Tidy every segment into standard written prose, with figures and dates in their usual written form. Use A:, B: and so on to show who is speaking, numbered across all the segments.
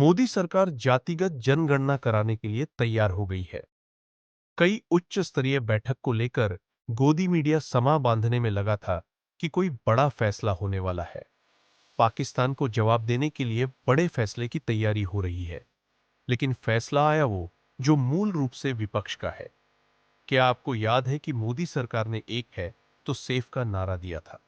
A: मोदी सरकार जातिगत जनगणना कराने के लिए तैयार हो गई है। कई उच्च स्तरीय बैठक को लेकर गोदी मीडिया समा बांधने में लगा था कि कोई बड़ा फैसला होने वाला है। पाकिस्तान को जवाब देने के लिए बड़े फैसले की तैयारी हो रही है, लेकिन फैसला आया वो जो मूल रूप से विपक्ष का है। क्या आपको याद है कि मोदी सरकार ने एक है तो सेफ का नारा दिया था?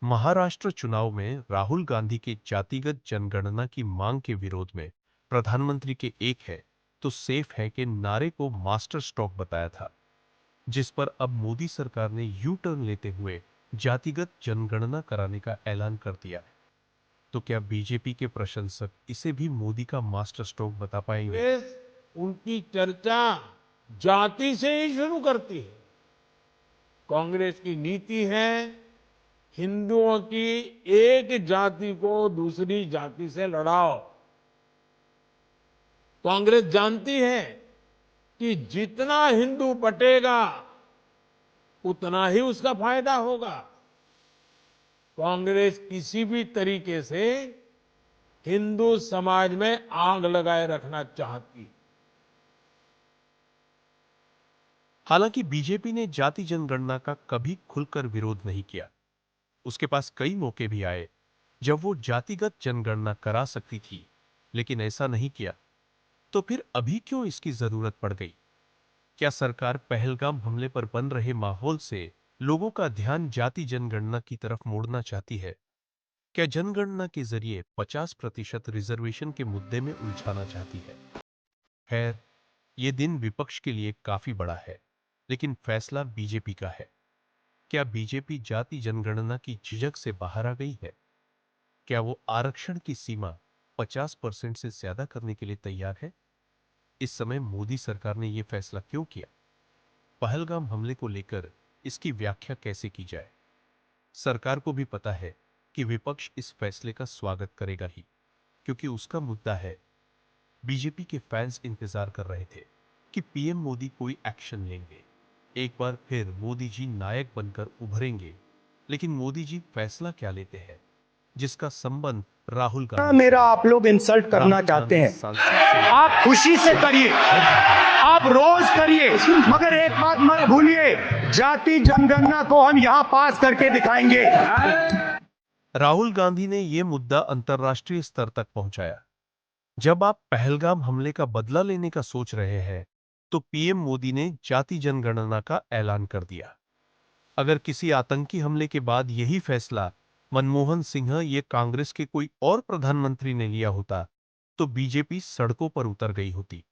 A: महाराष्ट्र चुनाव में राहुल गांधी के जातिगत जनगणना की मांग के विरोध में प्रधानमंत्री के एक है तो सेफ है के नारे को मास्टर स्ट्रोक बताया था, जिस पर अब मोदी सरकार ने यू टर्न लेते हुए जातिगत जनगणना कराने का ऐलान कर दिया है। तो क्या बीजेपी के प्रशंसक इसे भी मोदी का मास्टर स्ट्रोक बता पाएंगे?
B: कांग्रेस उनकी चर्चा जाति से ही शुरू करती है। कांग्रेस की नीति है हिंदुओं की एक जाति को दूसरी जाति से लड़ाओ। कांग्रेस जानती है कि जितना हिंदू बटेगा उतना ही उसका फायदा होगा। कांग्रेस किसी भी तरीके से हिंदू समाज में आग लगाए रखना चाहती है।
A: हालांकि बीजेपी ने जाति जनगणना का कभी खुलकर विरोध नहीं किया। उसके पास कई मौके भी आए जब वो जातिगत जनगणना करा सकती थी, लेकिन ऐसा नहीं किया। तो फिर अभी क्यों इसकी जरूरत पड़ गई? क्या सरकार पहलगाम हमले पर बन रहे माहौल से लोगों का ध्यान जाति जनगणना की तरफ मोड़ना चाहती है? क्या जनगणना के जरिए 50% रिजर्वेशन के मुद्दे में उलझाना चाहती है? खैर, यह दिन विपक्ष के लिए काफी बड़ा है, लेकिन फैसला बीजेपी का है। क्या बीजेपी जाति जनगणना की झिझक से बाहर आ गई है? क्या वो आरक्षण की सीमा 50% से ज्यादा करने के लिए तैयार है? इस समय मोदी सरकार ने यह फैसला क्यों किया? पहलगाम हमले को लेकर इसकी व्याख्या कैसे की जाए? सरकार को भी पता है कि विपक्ष इस फैसले का स्वागत करेगा ही, क्योंकि उसका मुद्दा है। बीजेपी के फैंस इंतजार कर रहे थे कि पीएम मोदी कोई एक्शन लेंगे, एक बार फिर मोदी जी नायक बनकर उभरेंगे। लेकिन मोदी जी फैसला क्या लेते हैं जिसका संबंध राहुल गांधी से
C: मेरा
A: है?
C: आप लोग इंसल्ट करना
A: राहुल
C: चाहते
A: गांधी
C: हैं,
A: सांसद से
C: आप खुशी से करिए, आप रोज करिए, मगर एक बात मत भूलिए, जाति जनगणना को हम यहां पास करके दिखाएंगे।
A: राहुल गांधी ने यह मुद्दा अंतर्राष्ट्रीय स्तर तक पहुंचाया। जब आप पहलगाम हमले का बदला लेने का सोच रहे हैं, तो पीएम मोदी ने जाति जनगणना का ऐलान कर दिया। अगर किसी आतंकी हमले के बाद यही फैसला मनमोहन सिंह या कांग्रेस के कोई और प्रधानमंत्री ने लिया होता, तो बीजेपी सड़कों पर उतर गई होती।